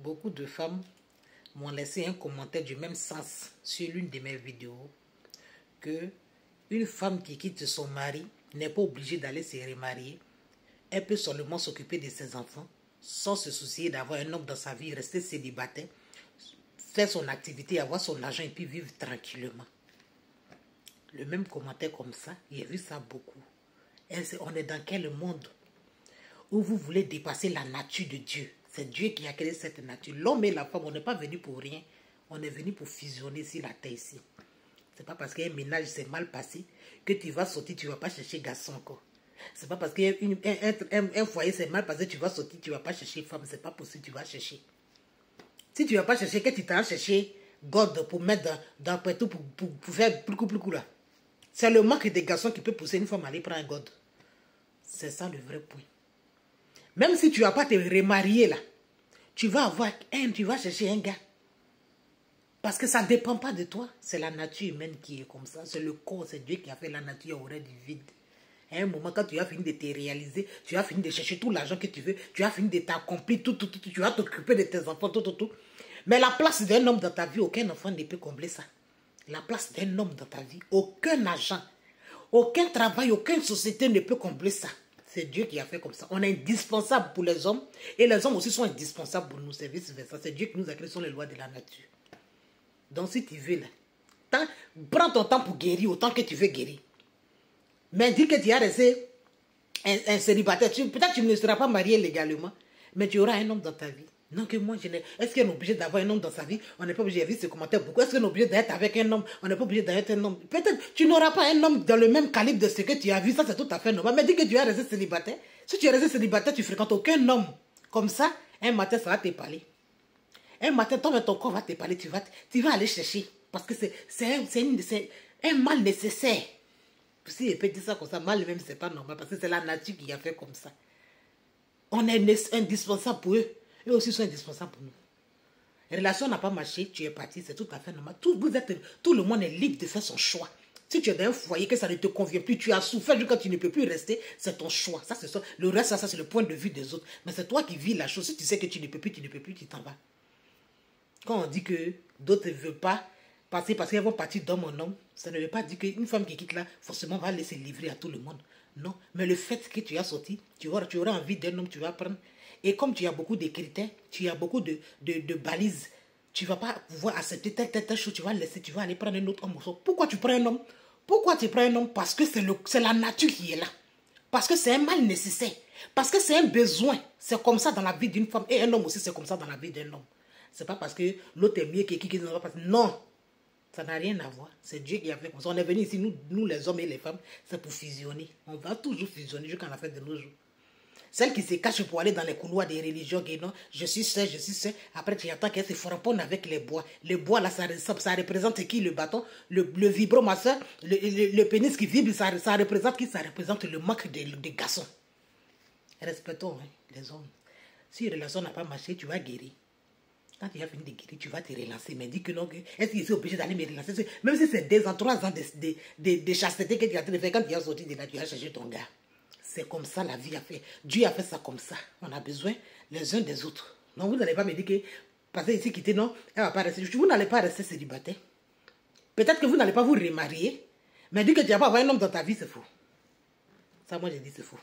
Beaucoup de femmes m'ont laissé un commentaire du même sens sur l'une de mes vidéos que une femme qui quitte son mari n'est pas obligée d'aller se remarier. Elle peut seulement s'occuper de ses enfants sans se soucier d'avoir un homme dans sa vie, rester célibataire, faire son activité, avoir son argent et puis vivre tranquillement. Le même commentaire comme ça, j'ai vu ça beaucoup. On est dans quel monde où vous voulez dépasser la nature de Dieu? C'est Dieu qui a créé cette nature. L'homme et la femme, on n'est pas venu pour rien. On est venu pour fusionner sur la terre ici. C'est pas parce qu'un ménage s'est mal passé que tu vas sortir, tu ne vas pas chercher garçon encore. C'est pas parce qu'un foyer s'est mal passé, tu vas sortir, tu ne vas pas chercher femme. C'est pas possible, tu vas chercher. Si tu ne vas pas chercher, que tu t'en chercher God pour mettre dans tout pour faire plus coup là. C'est le manque de garçons qui peut pousser une femme à aller prendre un God. C'est ça le vrai point. Même si tu ne vas pas te remarier là, tu vas chercher un gars. Parce que ça ne dépend pas de toi. C'est la nature humaine qui est comme ça. C'est le corps, c'est Dieu qui a fait la nature aurait du vide. À un moment, quand tu as fini de te réaliser, tu as fini de chercher tout l'argent que tu veux, tu as fini de t'accomplir, tout, tu vas t'occuper de tes enfants, tout. Mais la place d'un homme dans ta vie, aucun enfant ne peut combler ça. La place d'un homme dans ta vie, aucun agent, aucun travail, aucune société ne peut combler ça. C'est Dieu qui a fait comme ça. On est indispensable pour les hommes et les hommes aussi sont indispensables pour nous, c'est vice-versa. C'est Dieu qui nous a créé sur les lois de la nature. Donc si tu veux là, prends ton temps pour guérir autant que tu veux guérir. Mais dis que tu as resté un célibataire. Peut-être que tu ne seras pas marié légalement, mais tu auras un homme dans ta vie. Non que moi, est-ce qu'on est obligé d'avoir un homme dans sa vie? On n'est pas obligé, j'ai vu ce commentaire beaucoup. Est-ce qu'on est obligé d'être avec un homme? On n'est pas obligé d'être un homme. Peut-être tu n'auras pas un homme dans le même calibre de ce que tu as vu. Ça, c'est tout à fait normal. Mais dis que tu es resté célibataire. Si tu es resté célibataire, tu fréquentes aucun homme. Comme ça, un matin, ça va te parler. Un matin, ton corps va te parler. Tu vas aller chercher. Parce que c'est un mal nécessaire. Si je peux dire ça comme ça, mal même, c'est pas normal. Parce que c'est la nature qui a fait comme ça. On est indispensable pour eux. Eux aussi sont indispensables pour nous. La relation n'a pas marché, tu es parti, c'est tout à fait normal. Tout le monde est libre de faire son choix. Si tu es dans un foyer que ça ne te convient plus, tu as souffert quand tu ne peux plus rester, c'est ton choix. Ça, c'est ça. Le reste, ça c'est le point de vue des autres. Mais c'est toi qui vis la chose. Si tu sais que tu ne peux plus, tu t'en vas. Quand on dit que d'autres ne veulent pas passer parce qu'elles vont partir d'homme en homme, ça ne veut pas dire qu'une femme qui quitte là, forcément, va laisser livrer à tout le monde. Non. Mais le fait que tu as sorti, tu auras envie d'un homme, tu vas prendre. Et comme tu as beaucoup de critères, tu as beaucoup de balises, tu ne vas pas pouvoir accepter telle chose, tu vas laisser, tu vas aller prendre un autre homme. Pourquoi tu prends un homme? Pourquoi tu prends un homme? Parce que c'est la nature qui est là. Parce que c'est un mal nécessaire. Parce que c'est un besoin. C'est comme ça dans la vie d'une femme. Et un homme aussi, c'est comme ça dans la vie d'un homme. Ce n'est pas parce que l'autre est mieux que qui ne va pas. Non. Ça n'a rien à voir. C'est Dieu qui a fait comme ça. On est venu ici, nous les hommes et les femmes, c'est pour fusionner. On va toujours fusionner jusqu'à la fin de nos jours. Celle qui se cache pour aller dans les couloirs des religions, qui non, je suis seul. Après, tu attends qu'elle se frapponne avec les bois. Les bois, là, ça représente qui? Le bâton, le vibromasseur, le pénis qui vibre, ça représente qui? Ça représente le manque de garçons. Respectons les hommes. Si une relation n'a pas marché, tu vas guérir. Quand tu as fini de guérir, tu vas te relancer. Mais dis que non, est-ce qu'il est obligé d'aller me relancer? Même si c'est 2 ans, 3 ans de chasteté que tu as fait, quand tu as sorti de là, tu as cherché ton gars. C'est comme ça la vie a fait. Dieu a fait ça comme ça. On a besoin les uns des autres. Non, vous n'allez pas me dire que, parce que ici quitter, non, elle va pas rester. Vous n'allez pas rester célibataire. Peut-être que vous n'allez pas vous remarier. Mais dire que tu n'as pas avoir un homme dans ta vie, c'est faux. Ça, moi, j'ai dit c'est faux.